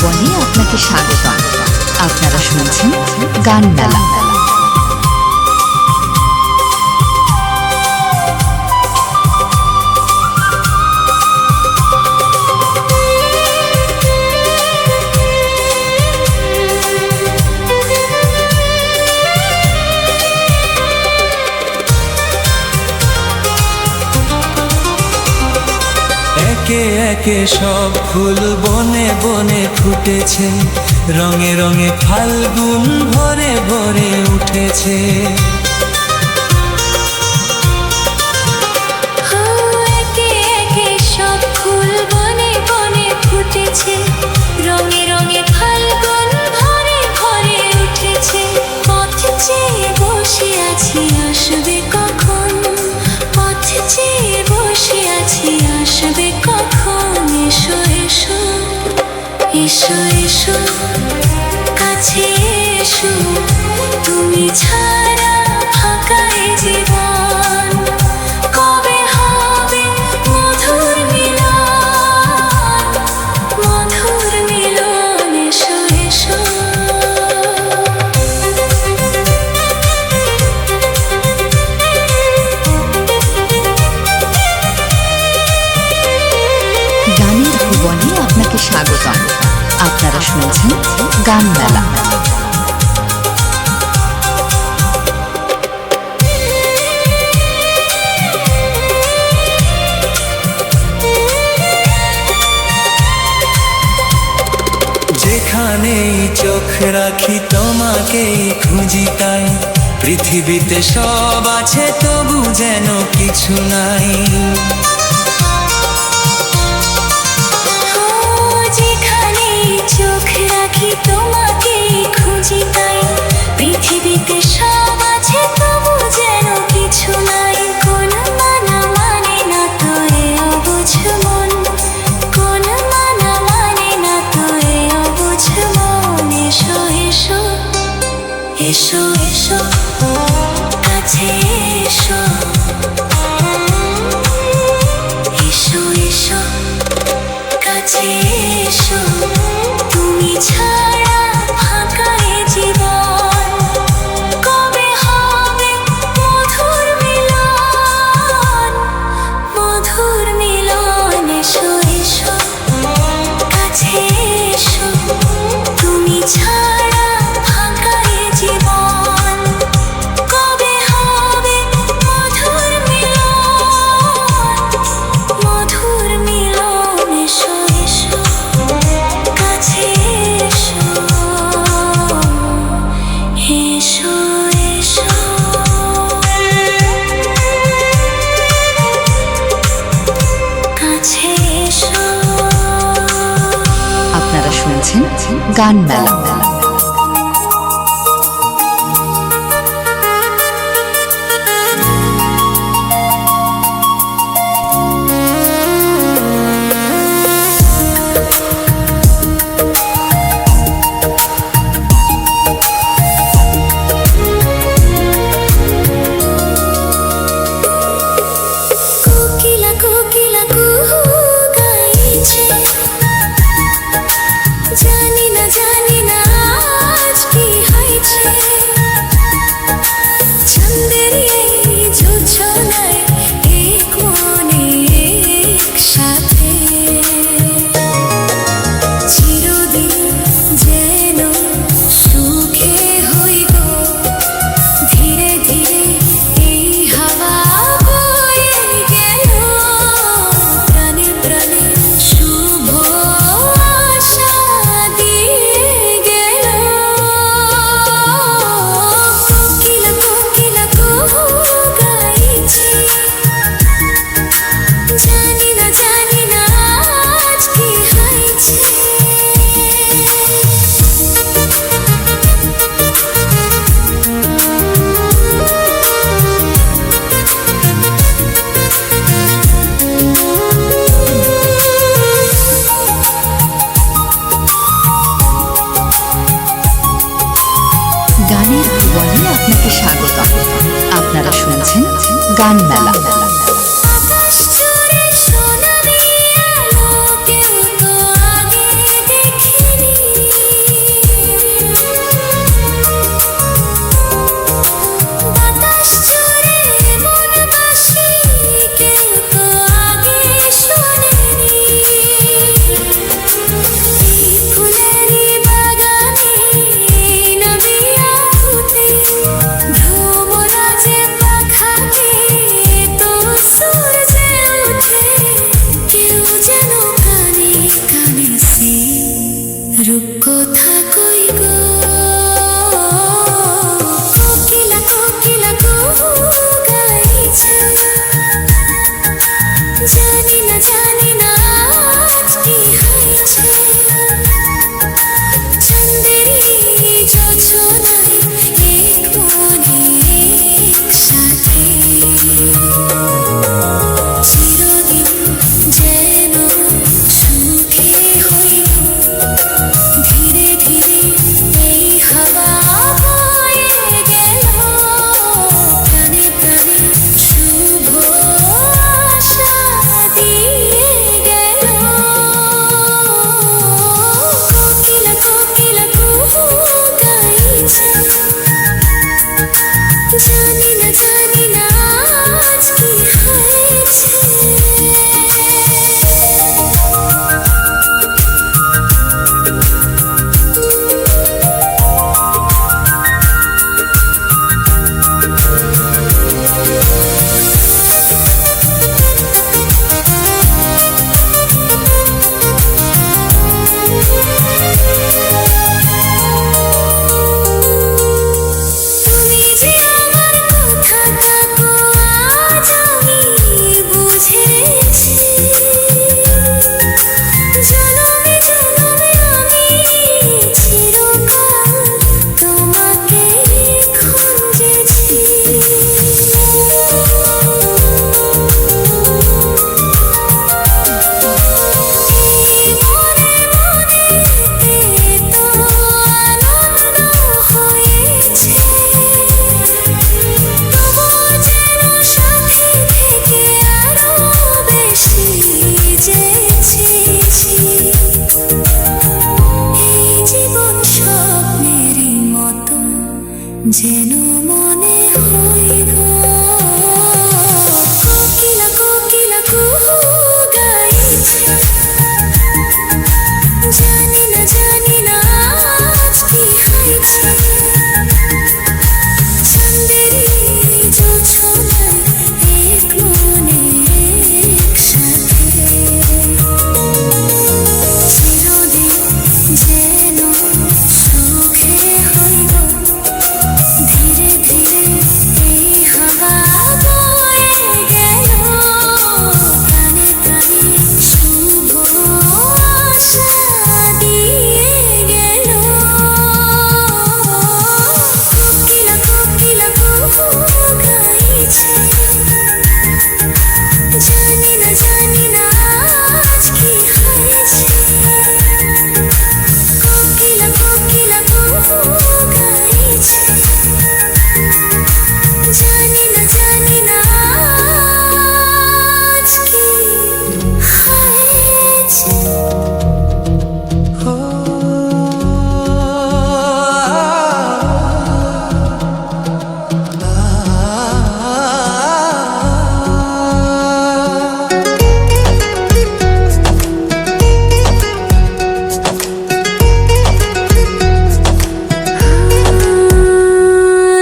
ভুবনে আপনাকে স্বাগতম। আপনারা শুনছেন গান মেলা। একে একে সব ফুল বনে বনে ফুটেছে, রঙে রঙে ফাল্গুন ভরে ভরে উঠেছে। একে একে সব ফুল বনে বনে ফুটেছে, রঙে রঙে ফাল্গুন ভরে ভরে উঠেছে। পথ চেয়ে বসে আছি আসবে কখন, পথ চেয়ে বসে আছি আসবে কখন। এসো এসো এসো এসো কাছে এসো, তুমি ছাড়া ফাঁকা এ জীবন। কবে হবে মধুর মিলন, মধুর মিলন। এসো এসো গানের ভুবনে আপনাকে স্বাগতম। আপনারা শুনছেন গান মেলা। যেখানেই চোখ রাখি তোমাকেই খুঁজি, তাই পৃথিবীতে সব আছে তবু যেন কিছু নাই। যেখানেই চোখ রাখি তোমাকেই খুঁজি, তাই পৃথিবীতে সব আছে তবু যেন কিছু নাই। কোন মানা মানে না তো এ অবুঝ মন, কোন মানা মানে না তো এ অবুঝ মন। এসো এসো এসো এসো কাছে এসো, এসো এসো কাছে এসো, তুমি ছাড়া ফাঁকা এ জীবন। কবে হবে মধুর মিলন, মধুর মিলন। এসো এসো কাছে এসো, তুমি ছাড়া ফাঁকা এ জীবন। কবে হবে মধুর মিলন, মধুর মিলন। এসো এসো কাছে এসো, এসো এসো কাছে এসো। আপনারা শুনছেন গান মেলা। কোকিলা কোকিলা কুহু গাইছে, জানি না জানি না আজ কি হয়েছে। চাঁদের এই জোছনায় এক মনে একসাথে, চিরদিন যেন সুখে হইব। ধীরে ধীরে এই হাওয়া বয়ে গেল, প্রাণে প্রাণে শুভ আশা দিয়ে গেল। কোকিলা কোকিলা কুহু গাইছে, জানি না আজ কি হয়েছে। গানের ভুবনে আপনাকে স্বাগতম। আপনারা শুনছেন গান মেলা। আকাশ জুড়ে সোনালি আলো কেউ তো আগে দেখিনি। জানি না জানি না আজ কি হয়েছে। তুমি যে আমার কথা থাকো আজ আমি বুঝেছি। জনমে জনমে আমি চিরকাল তোমাকে খুঁজেছি। এই মনে মনেতে তো আনন্দ হয়েছে। তবুও যেন সাথে থেকে আরো বেশি জেছেছি। এই জীবন স্বপ্নেরই মতো যেন মনে হয় গো। কোকিলা কোকিলা কুহু গাইছে। জানি না জানি না আজ কি হয়েছে। চাঁদেরই জোছনায় এক মনে একসাথে। চিরদিন যেন সুখে হইব। ধীরে ধীরে এই হাওয়া বয়ে গেল। প্রাণে প্রাণে শুভ আশা দিয়ে গেল। কোকিলা কোকিলা কুহু গাইছে। জানি না জানি না আজ কি হয়েছে। কোকিলা কোকিলা কুহু গাইছে। জানি না জানি না আজ কি হয়েছে।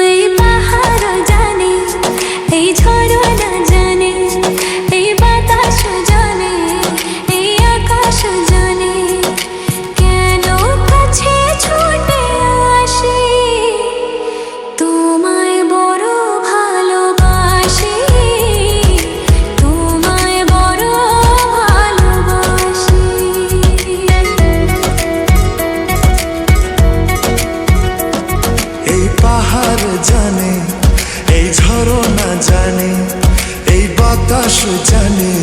এই পাহাড় জানে, এই ঝরনা জানে, এই বাতাস জানে, এই আকাশ জানে, কেন কাছে ছুটে আসি। তোমায় বড় ভালোবাসি, তোমায় বড় ভালোবাসি। এই পাহাড় জানে, এই ঝরনা জানে, এই বাতাস জানে,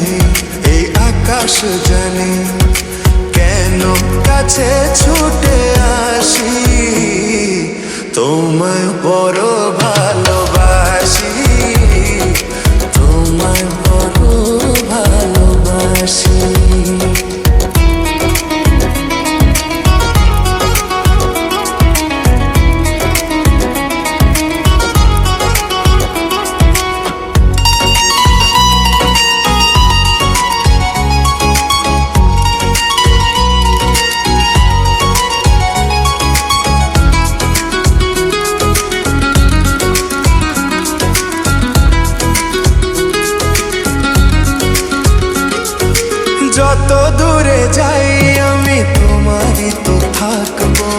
এই আকাশ জানে, কেন কাছে ছুটে আসি। তোমায় বড় ভালোবাসি, তোমায় বড় ভালোবাসি। যত দূরে যাই আমি তোমারই তো থাকবো।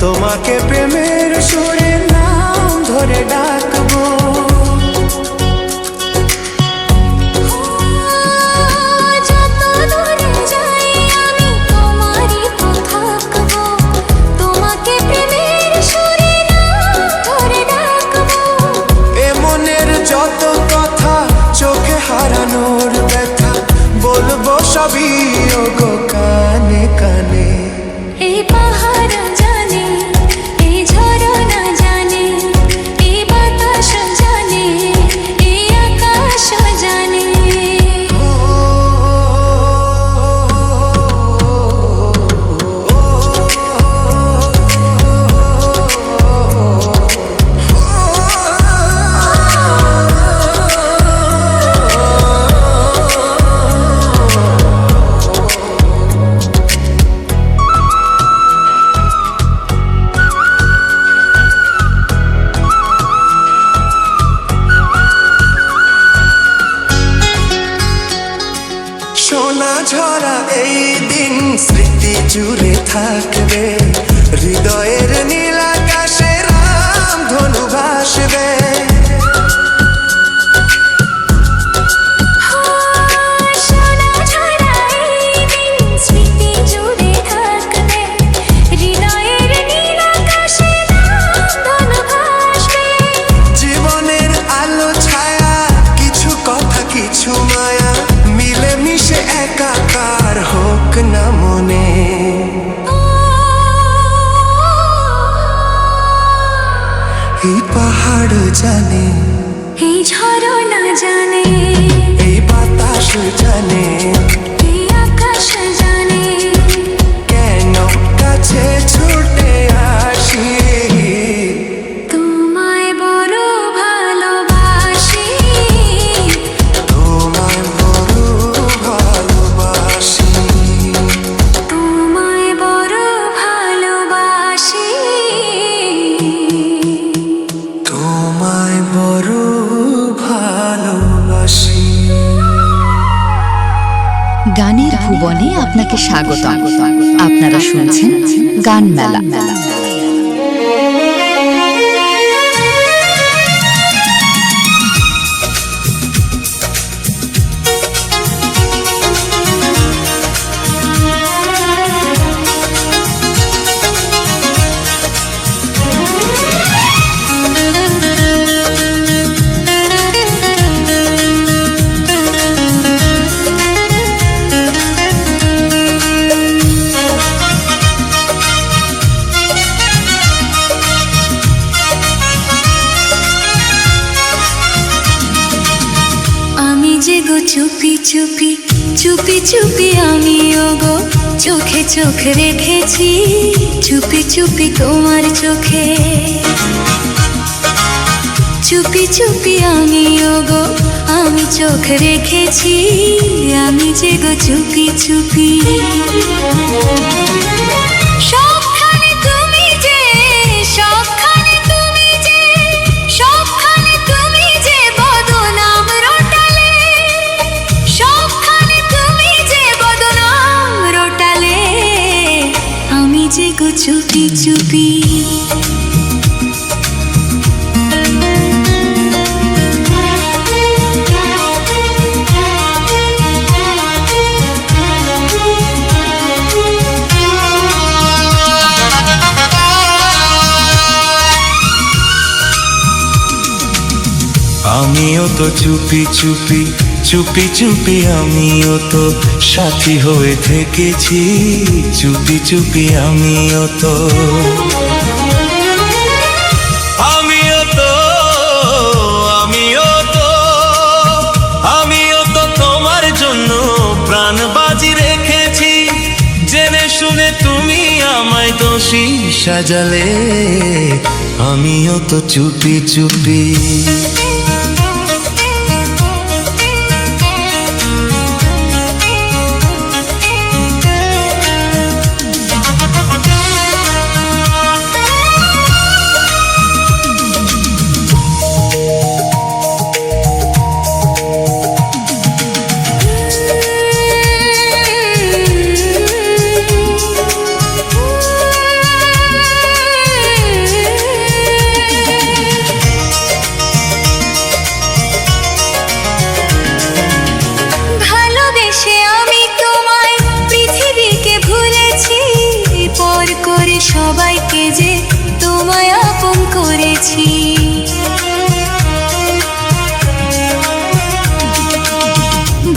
তোমাকে প্রেমের সুরে নাম ধরে ডাকবো। যত দূরে যাই আমি তোমারই তো থাকবো। তোমাকে প্রেমের সুরে নাম ধরে ডাকবো। এ মনের যত কথা চোখে হারানোর ব্যথা বলবো সবই ওগো কানে কানে। এই এই দিন স্মৃতি জুড়ে থাকবে, হৃদয়ের নীল আকাশে রাম ধনু ভাসবে। সোনা ঝরা এই দিন স্মৃতি জুড়ে থাকবে, হৃদয়ের নীল আকাশে ধনু ভাসবে। জীবনের আলো ছায়া, কিছু কথা কিছু মায়া, মিলে মিশে একাকার হোক না মনে। এই পাহাড় জানে, এই ঝরনা জানে, এই বাতাস জানে, এই আকাশ জানে, কেন কাছে ছুটে আসি। তোমায় বড় ভালোবাসি, তোমায় বড় ভালোবাসি, তোমায় বড় ভালোবাসি, তোমায় বড় ভালোবাসি। গানের ভুবনে আপনাকে স্বাগত। আপনারা শুনছেন গান মেলা। আমি যে গো চুপি চুপি চুপি চুপি, আমিও গো চোখে চোখ রেখেছি, চুপি চুপি তোমার চোখে। চুপি চুপি আমিও গো, আমি চোখ রেখেছি, আমি যে গো চুপি চুপি। সবখানে তুমি যে, সবখানে তুমি যে, সবখানে তুমি যে বদনাম রটালে, সবখানে তুমি যে বদনাম রটালে, আমি যে গো চুপি চুপি। আমিও তো চুপি চুপি চুপি চুপি, আমিও তো সাথী হয়ে থেকেছি, চুপি চুপি আমিও তো। আমিও তো আমিও তো আমিও তো তোমার জন্য প্রাণ বাজি রেখেছি, জেনে শুনে তুমি আমায় দোষী সাজালে, আমিও তো চুপি চুপি। ভালোবেসে আমি তোমায় পৃথিবীকে ভুলেছি, পর করে সবাইকে যে তোমায় আপন করেছি।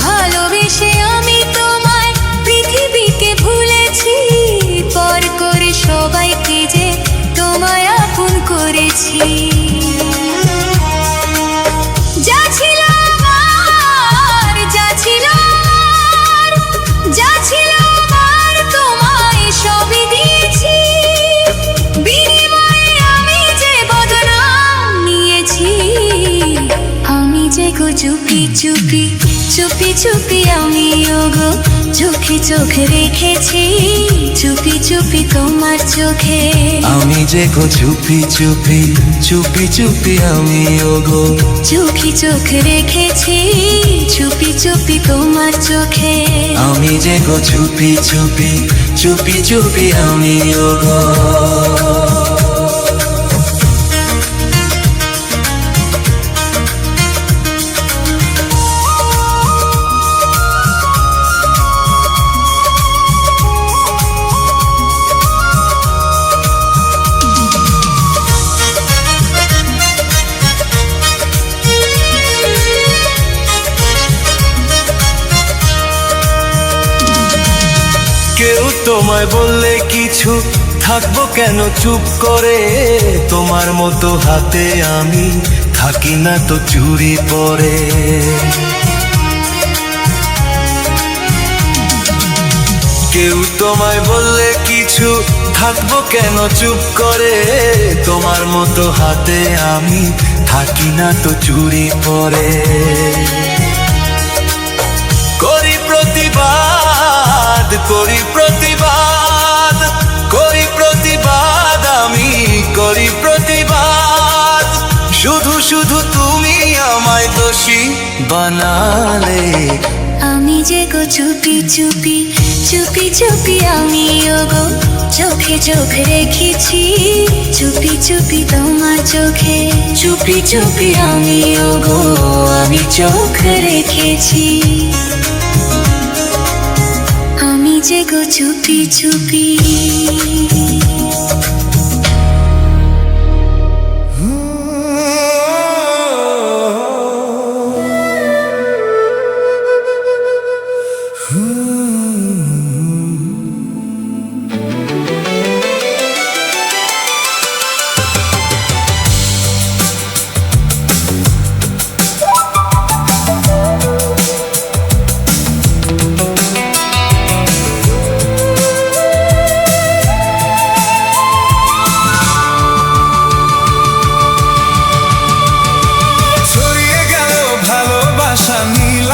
ভালোবেসে আমি তোমায় পৃথিবীকে ভুলেছি, পর করে সবাইকে যে তোমায় আপন করেছি। যা ছিল আমার, যা ছিল আমার, যা ছিল আমার, তোমায় সবই দিয়েছি, বিনিময়ে আমি যে বদনাম নিয়েছি। আমি যে গো চুপি চুপি চুপি চুপি, আমিও গো চোখে চোখ রেখেছি চুপি চুপি তোমার চোখে। আমি যে গো চুপি চুপি চুপি চুপি আমি ওগো চোখে চোখ রেখেছি চুপি চুপি তোমার চোখে। আমি যে গো চুপি চুপি চুপি চুপি আমি ওগো। কেউ তোমায় বললে কিছু থাকবো কেন চুপ করে, তোমার মতো হাতে আমি থাকি না তো চুরি পরে। কেউ তোমায় বললে কিছু থাকবো কেন চুপ করে, তোমার মতো হাতে আমি থাকি না তো চুরি পরে। করি প্রতিবাদ করি প্রতিবাদ করি প্রতিবাদ আমি করি প্রতিবাদ, শুধু শুধু তুমি আমায় দোষী বানালে। আমি যে গো চুপি চুপি চুপি চুপি আমি ওগো চোখে চোখ রেখেছি চুপি চুপি তোমার চোখে। চুপি চুপি আমি ওগো আমি চোখ রেখেছি। আমি যে গো চুপি চুপি।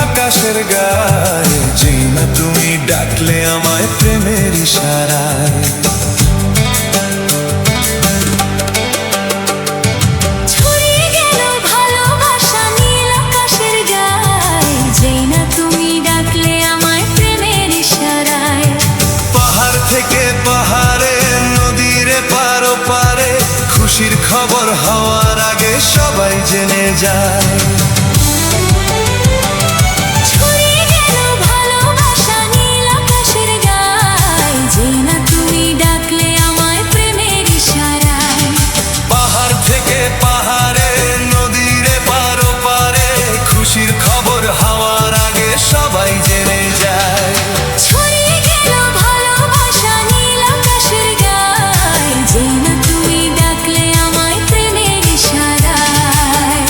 আকাশের গায়ে যেই না তুমি ডাকলে আমায় প্রেমের ইশারায়। ছড়িয়ে গেল ভালোবাসা নীল আকাশের গায়ে যেই না তুমি ডাকলে আমায় প্রেমের ইশারায়। পাহাড় থেকে পাহাড়ে নদীর পারো পারে খুশির খবর হওয়ার আগে সবাই জেনে যায়। পাহাড়ে নদীরে পারো পারে খুশির খবর হওয়ার আগে সবাই জেনে যায়। ছড়িয়ে গেল ভালোবাসা নীল আকাশের গায়ে যেই না তুমি ডাকলে আমায় প্রেমের ইশারায়।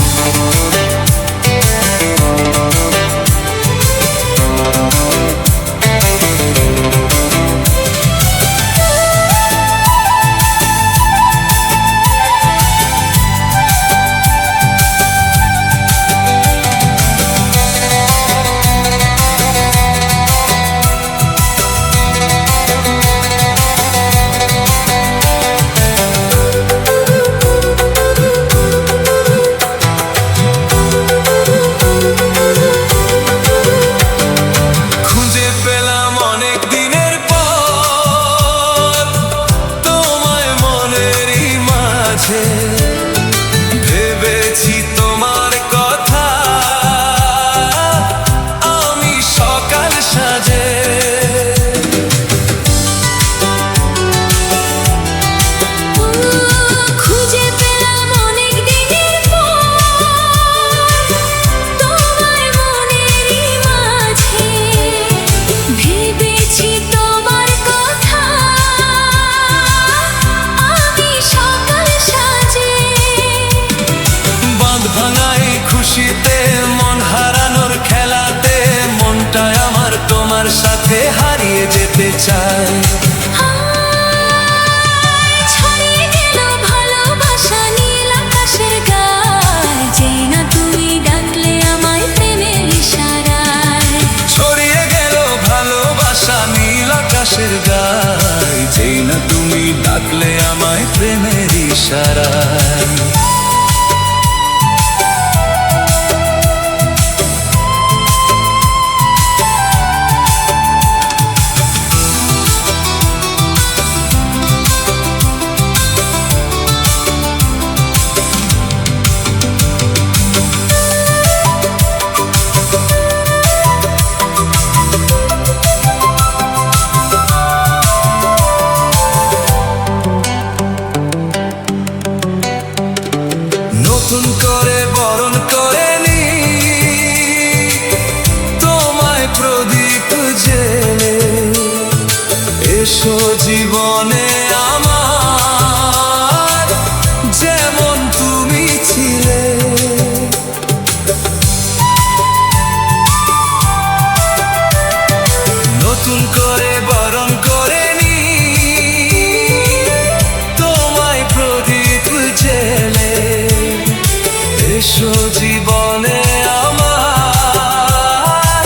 এসো জীবনে আমার,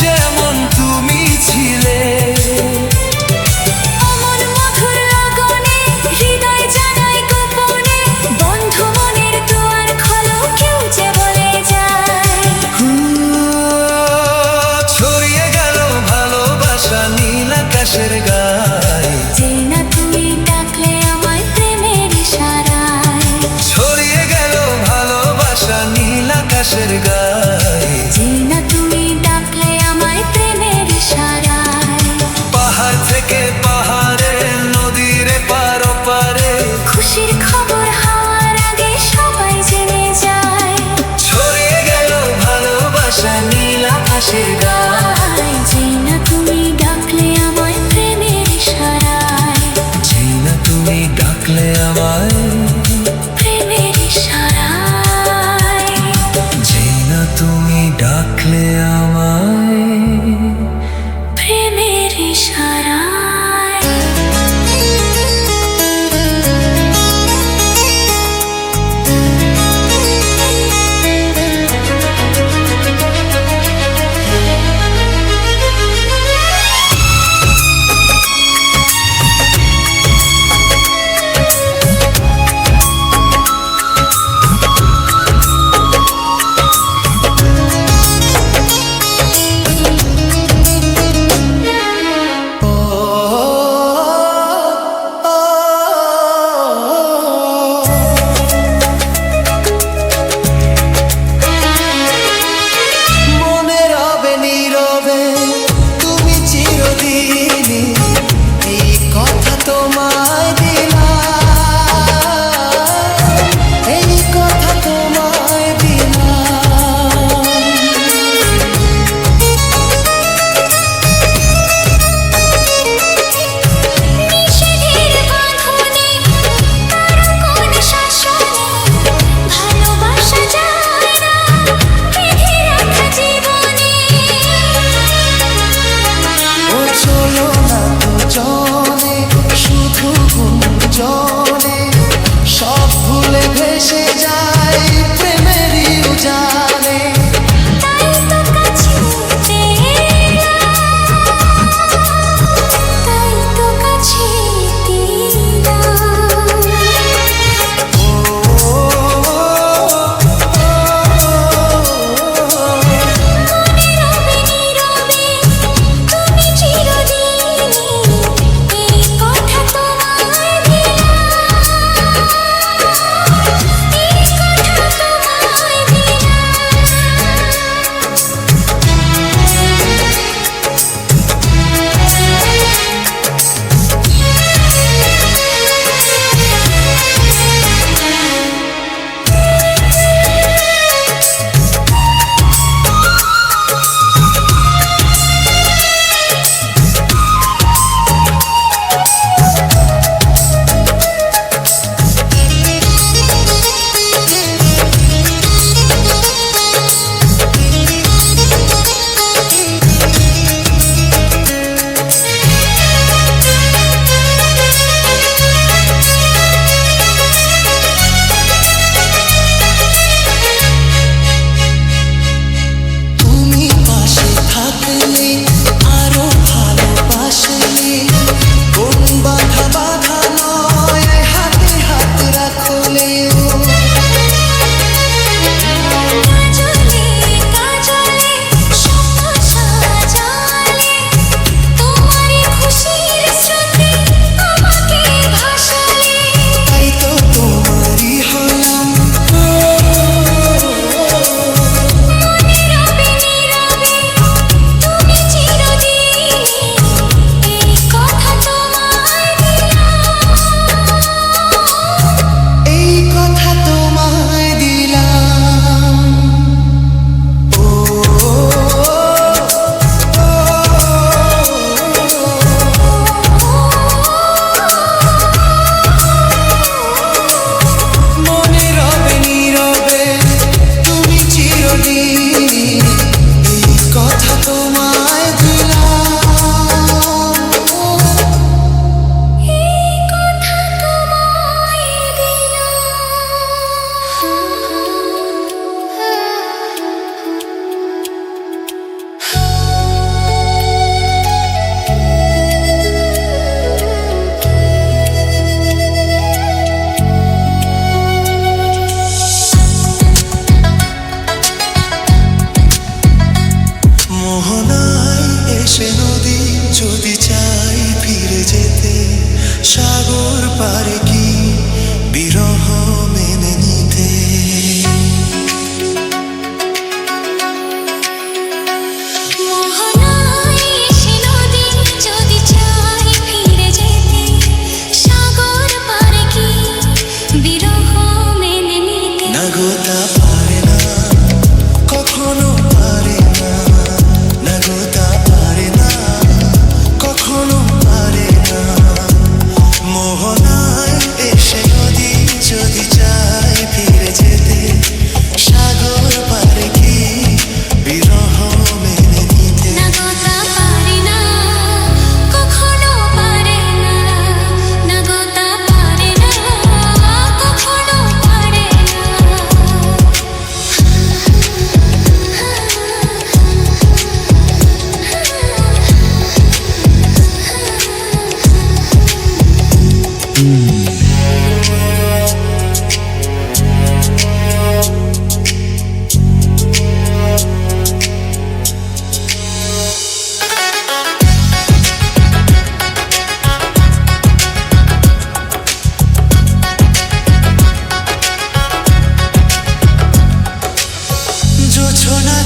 যেমন তুমি ছিলে। অমন মধুর লগনে হৃদয় জানাই গোপনে, বন্ধু মনের দুয়ার খোলো, কেউ যে বলে যায়। ছড়িয়ে গেল ভালোবাসা নীল আকাশের গায়ে, যে না তুমি ডাকলে আমায় প্রেমের ইশারায়। ছড়িয়ে গেল ভালোবাসা নীল আকাশের গায়ে। যে না তুমি ডাকলে আমায় প্রেমের ইশারায়। পাহাড় থেকে পাহাড়ে, নদীর পার ওপারে, খুশির খবর হওয়ার আগে সবাই জেনে যায়। ছড়িয়ে গেল ভালোবাসা নীল আকাশের গায়ে। যে না তুমি ডাকলে আমায় প্রেমের ইশারায়। যে না তুমি ডাকলে আমায়, প্রেমের ইশারায়। যে না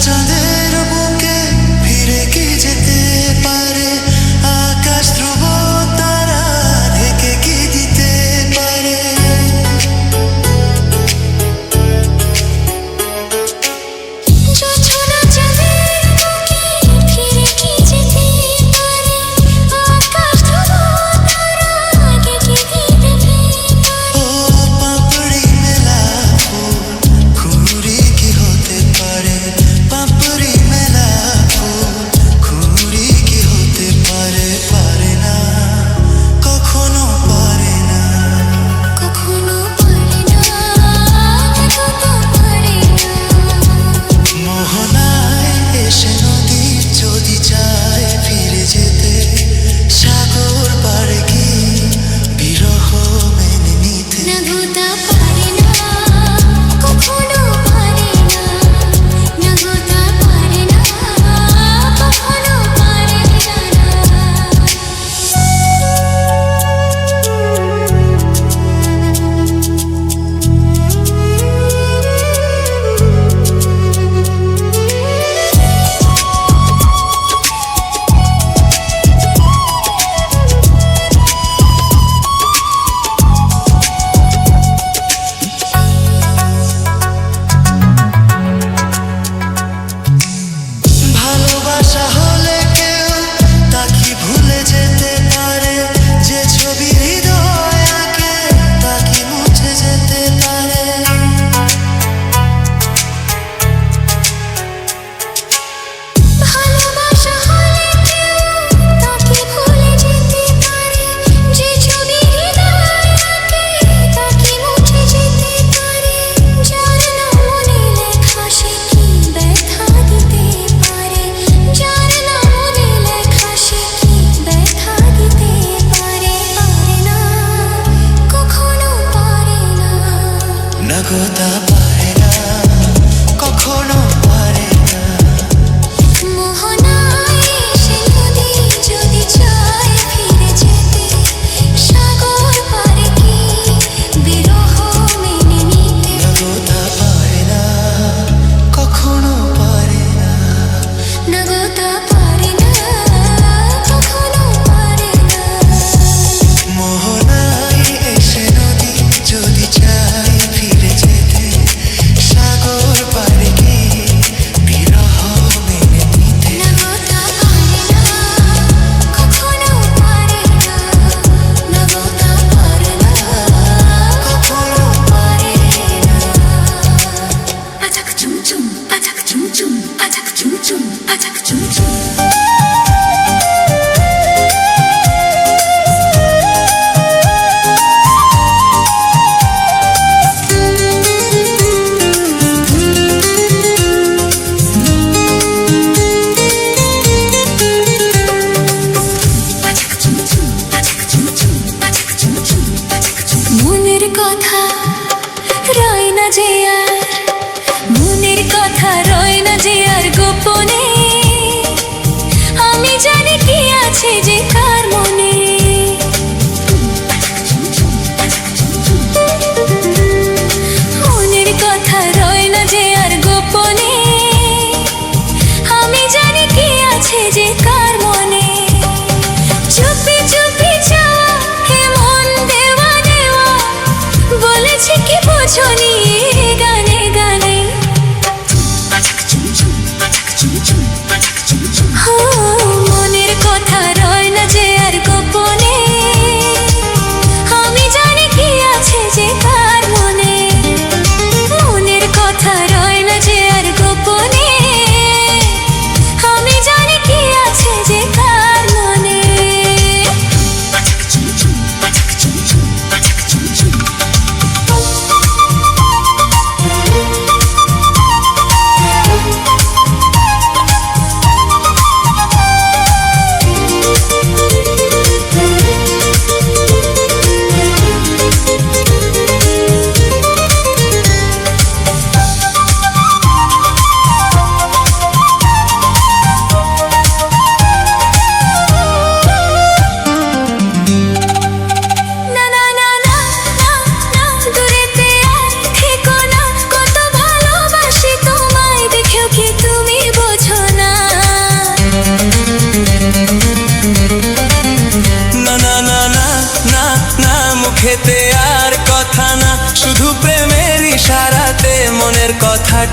চাঁদের বুকে ফিরে কি যেতে পারে আকাশ ধ্রুব তারা ঢেকে কি দিতে পারে জোছনা চাঁদের বুকে ফিরে কি যেতে পারে আকাশ ধ্রুব তারা ঢেকে দিতে পারে ও পাপড়ি মেলা ফুল কুড়ি কি হতে পারে পাপড়ি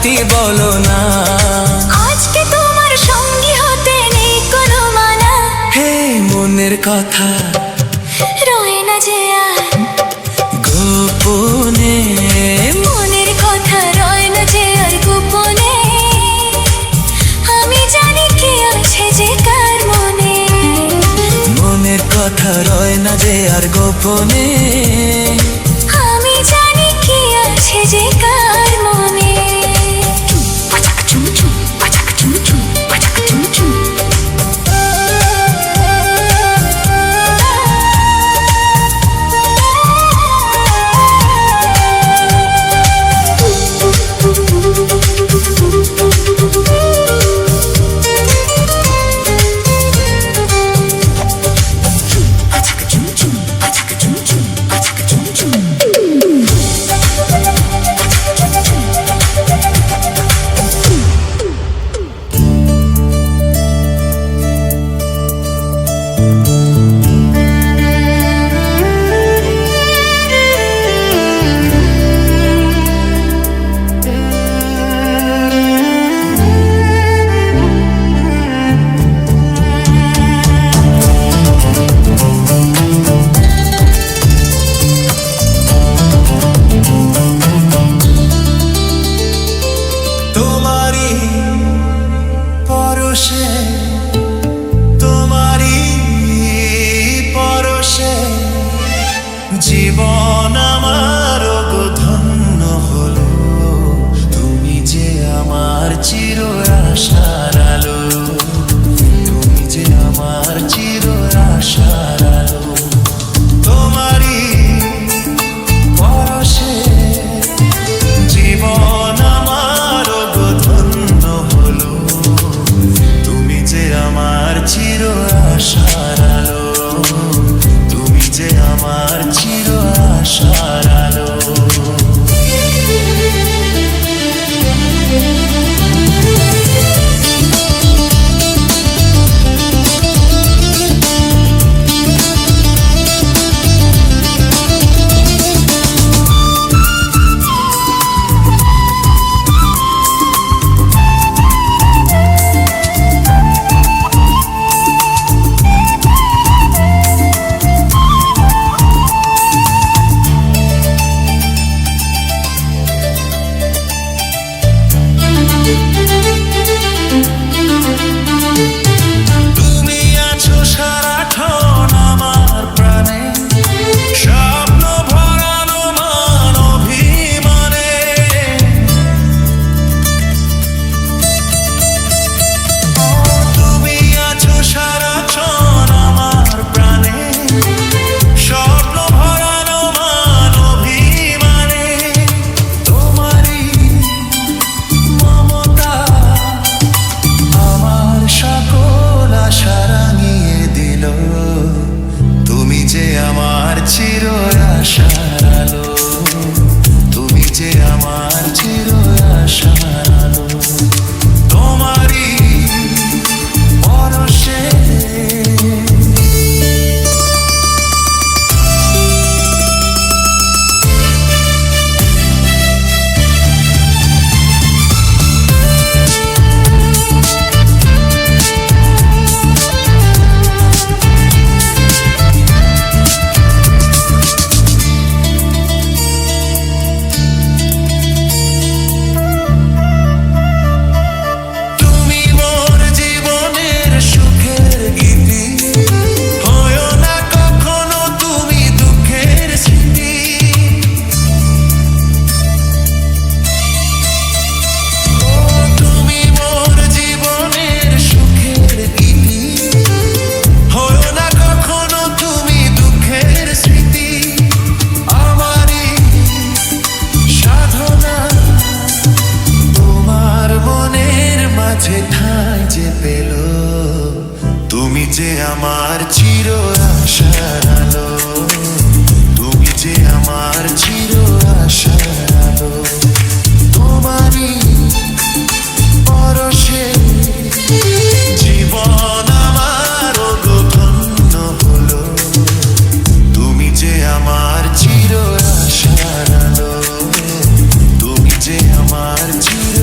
রাতি বলো না। আজকে তোমার সঙ্গী হতে নেই কোনো মানা। হে মনের কথা রয় না যে আর গোপনে, মনের কথা রয় না যে আর গোপনে। আমি জানি কি আছে যে কার মনে, মনের কথা রয় না যে আর গোপনে। আমি জানি কি আছে যে কার মনে। তোমারই পরশে, তোমারই পরশে জীবন আমার গো ধন্য হলো। তুমি যে আমার চির আশার আলো, তুমি যে আমার চির আশার আলো। তোমারই পরশে জীবন আমার গো ধন্য হলো। তুমি যে আমার চির আশার আলো, তুমি যে আমার চির আশার আলো। তুমি আছো সারাক্ষণ আমার প্রাণে, স্বপ্ন ভরানো মান অভিমানে। তুমি আছো সারাক্ষণ আমার প্রাণে, স্বপ্ন ভরানো মান অভিমানে। তোমারই মমতা আমার সকল আশা রাঙিয়ে দিল। তুমি যে আমার চির আশার আলো, তুমি যে আমার চির আশার আলো। তোমারই পরশে তুমি মোর জীবনের সুখের গীতি, হয়ো না কখনো তুমি দুঃখের স্মৃতি। ও তুমি মোর জীবনের সুখের গীতি, হয়ো না কখনো তুমি দুঃখের স্মৃতি। আমারই সাধনা তোমার মনের মাঝে ঠাঁই যে পেল। তুমি যে আমার চির আশার আলো, তুমি যে আমার চির আশার আলো। তোমারই পরশে জীবন আমার গো ধন্য হলো। তুমি যে আমার চির আশার আলো, তুমি যে আমার চির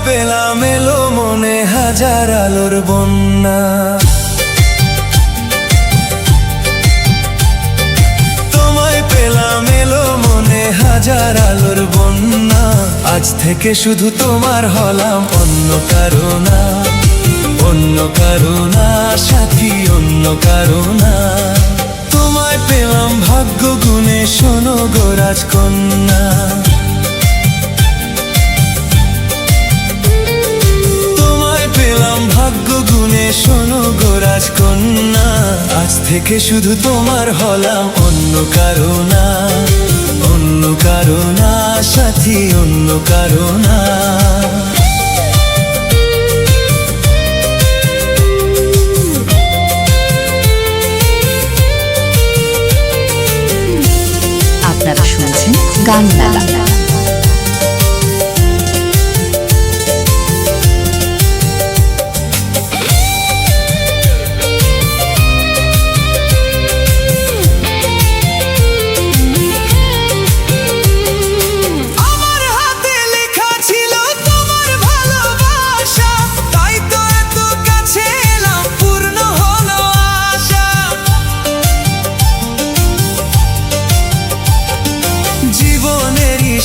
পেলাম এলো মনে হাজার আলোর বন্যা। তোমায় পেলাম এলো মনে হাজার আলোর বন্যা। আজ থেকে শুধু তোমার হলাম, অন্য কারো না, অন্য কারো না সাথী, অন্য কারো না। তোমায় পেলাম ভাগ্য গুণে, শোনো গো রাজকন্যা। তোমায় পেলাম ভাগ্য গুণে, শোনো গো রাজকন্যা। আজ থেকে শুধু তোমার হলাম, অন্য কারো না, অন্য কারো না সাথী, অন্য কারো না। আপনারা শুনছেন গান মেলা।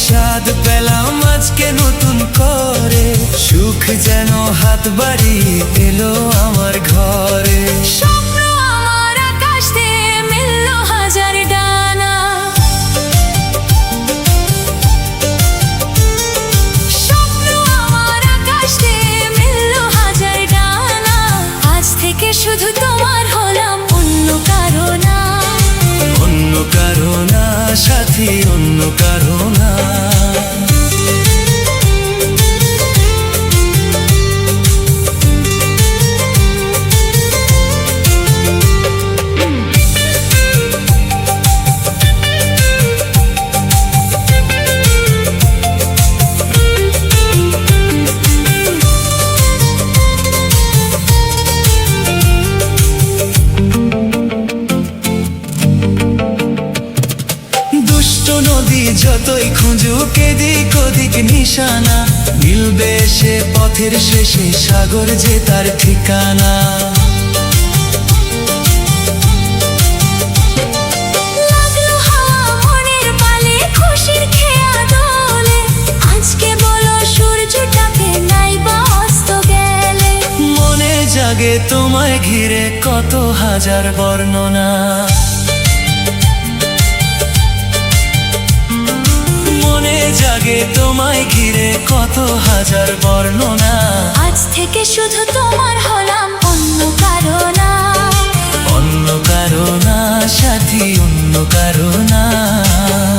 স্বাদ পেলাম আজকে নতুন করে, সুখ যেন হাত বাড়িয়ে এলো আমার ঘরে। স্বপ্ন আমার আকাশ দিয়ে মিলল হাজার ডানা, স্বপ্ন আমার আকাশ দিয়ে মিলল হাজার ডানা। আজ থেকে শুধু তোমার হলাম, অন্য কারো না, অন্য কারো না সাথী, অন্য কারো না। নদী যতই খুঁজুক এদিক ওদিক নিশানা, মিলবে সে পথের শেষে সাগর যে তার ঠিকানা। লাগলো হাওয়া মনের পালে, খুশির খেয়া দোলে। আজকে বলো সূর্যটাকে নাই বা অস্ত গেলে। মনে জাগে তোমায় ঘিরে কত হাজার বর্ণনা, জাগে তোমায় ঘিরে কত হাজার বর্ণনা। আজ থেকে শুধু তোমার হলাম, অন্য কারো না, অন্য কারো না সাথী, অন্য কারো না।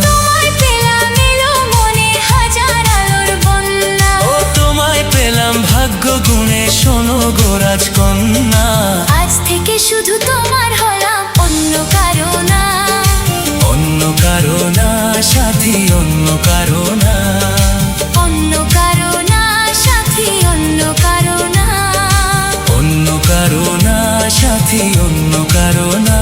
তোমায় পেলাম এলো মনে হাজার আলোর বন্যা। ও তোমায় পেলাম ভাগ্য গুণে, শোনো গো রাজকন্যা। আজ থেকে শুধু তোমার হলাম, অন্য কারো না, অন্য কারো না সাথী, অন্য কারো না, অন্য কারো না সাথী, অন্য কারো না, অন্য কারো না সাথী, অন্য কারো না।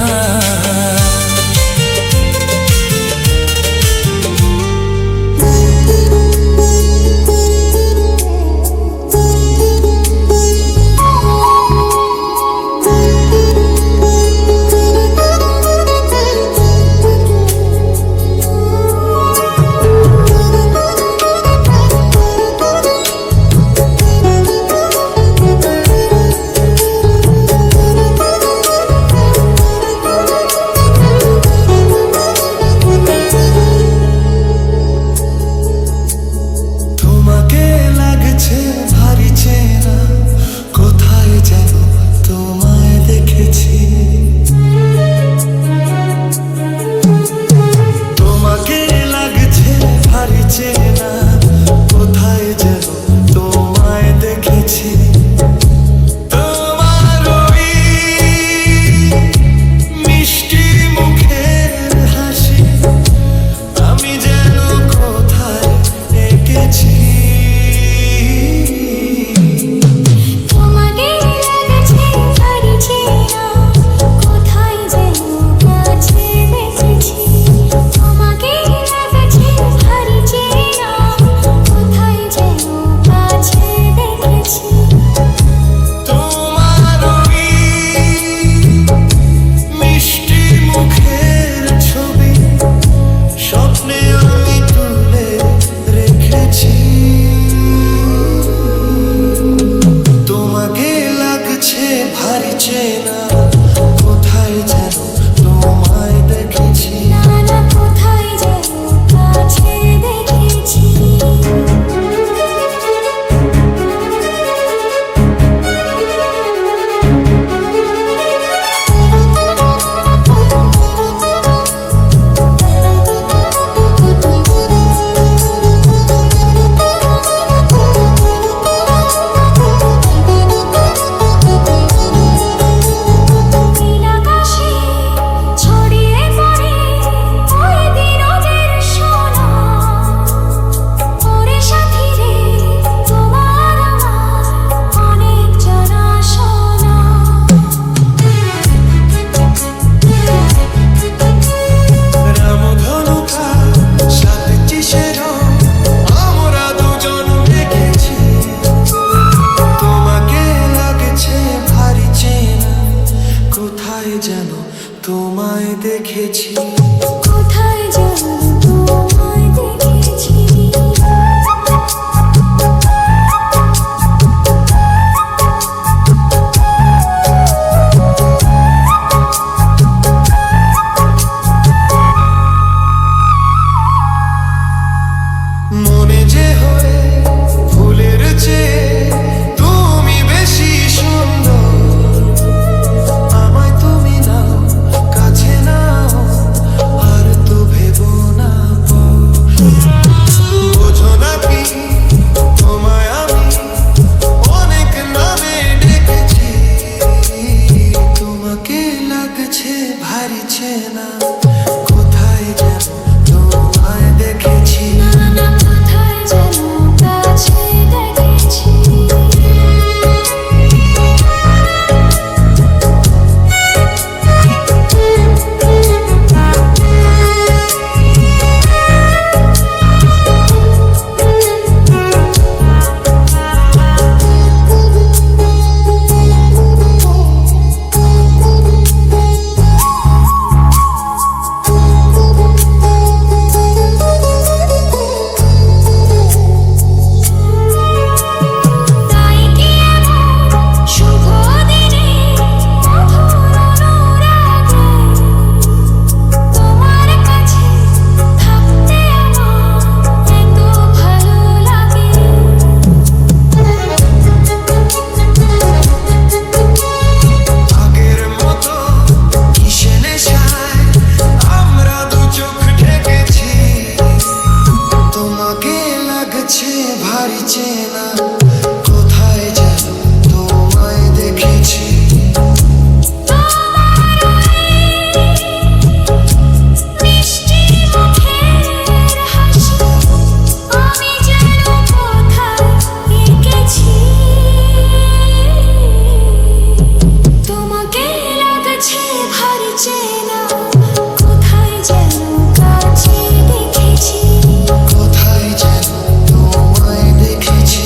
লাগছে ভারী চেনা, কোথায় যেন তোমায় দেখেছি। কোথায় যেন তোমায় দেখেছি।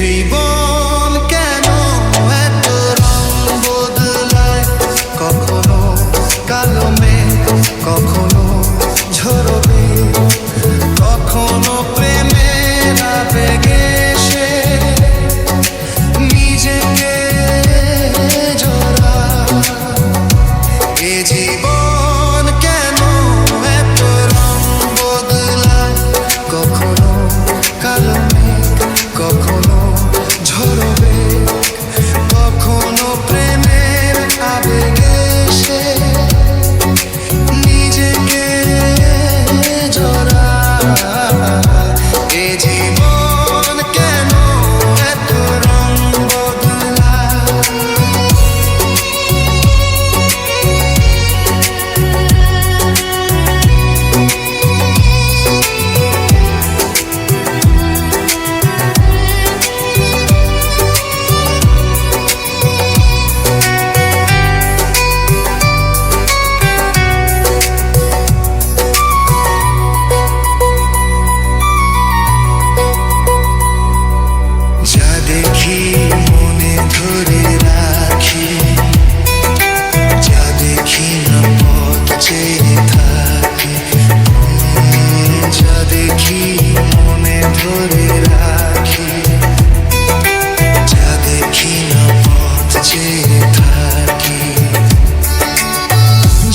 জীবন কেন এত রং বদলায়, কখনো কালো মেঘ, কখনো ঝরবে, কখনো প্রেমের আবেগে সে নিজেকে জড়ায়। এ জীবন কেন এত রং বদলায়, কখনো কালো মেঘ, কখনো ঝরবে, কখনো প্রেমের আবেগে সে নিজেকে জড়ায়। এ জীবন কেন এত রং বদলায়। যা দেখি মনে ধরে রাখি, যা দেখি না পথ চেয়ে থাকি। যা দেখি মনে ধরে রাখি, যা দেখি না পথ চেয়ে থাকি।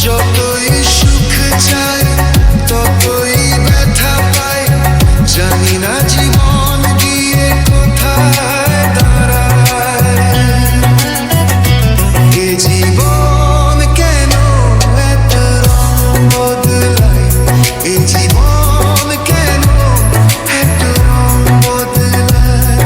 যতই সুখ চাই ততই ব্যথা পাই, জানি না জীবন গিয়ে কোথায় দাঁড়ায়। এ জীবন কেন এত রং বদলায়, এ জীবন কেন এত রং বদলায়।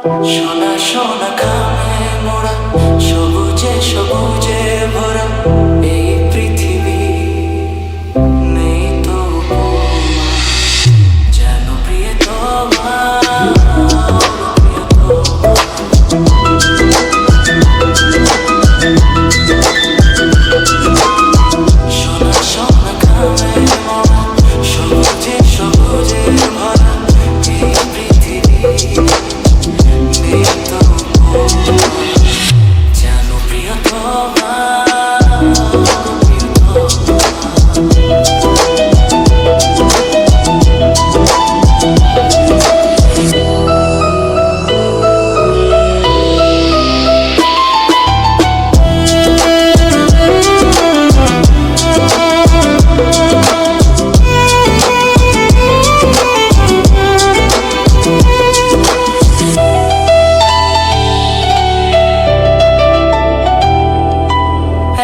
সোনা সোনা খামে মোড়া সবুজে সবুজে ভরা এই পৃথিবী নেই তো উপমা যেন প্রিয়তমা সোনা সোনা খামে মোড়া সবুজে সবুজে ভরা এই পৃথিবী নেই তো উপমা যেন প্রিয়তমা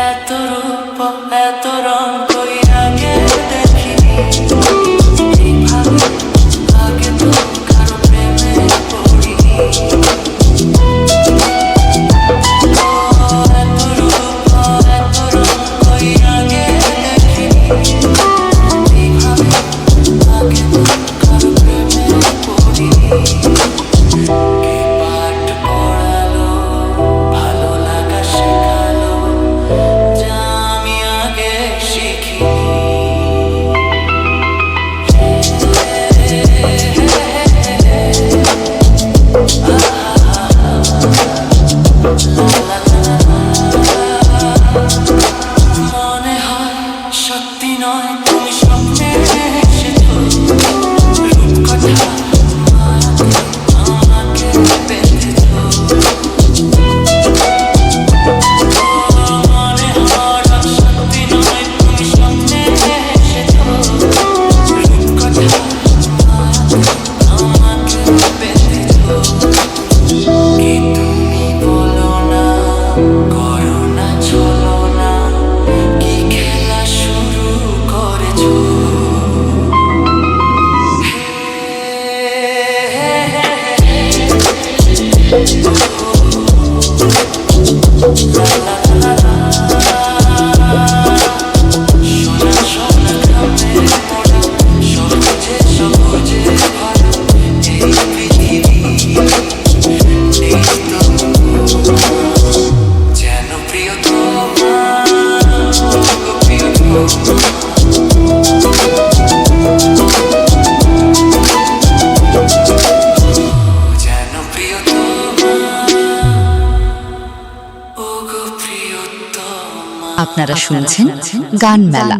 এত রূপ এত রং কই আগে দেখিনি এইভাবে আগে তো কারো প্রেমে পড়িনি এত রূপ এত রং কই আগে দেখিনি এইভাবে আগে তো কারো প্রেমে পড়িনি কে পাঠ পড়ালো ভালো লাগা শেখালো যা আমি আগে শিখিনি মনে হয় সত্যি নয় তুমি স্বপ্নে এসেছো রূপকথা মায়াতে আমাকে বেঁধেছো মনে হয় সত্যি নয় তুমি স্বপ্নে এসেছো রূপকথা মায়াতে আমাকে বেঁধেছো কি তুমি বলো না করো না চলো না কি খেলা শুরু করেছো সোনা সোনা খামে মোড়া সবুজে সবুজে ভরা এই পৃথিবী নেই তো যেন প্রিয়তমা প্রিয়তমা যেন প্রিয়তমা ও গো প্রিয়তমা আপনারা শুনছেন গান মেলা।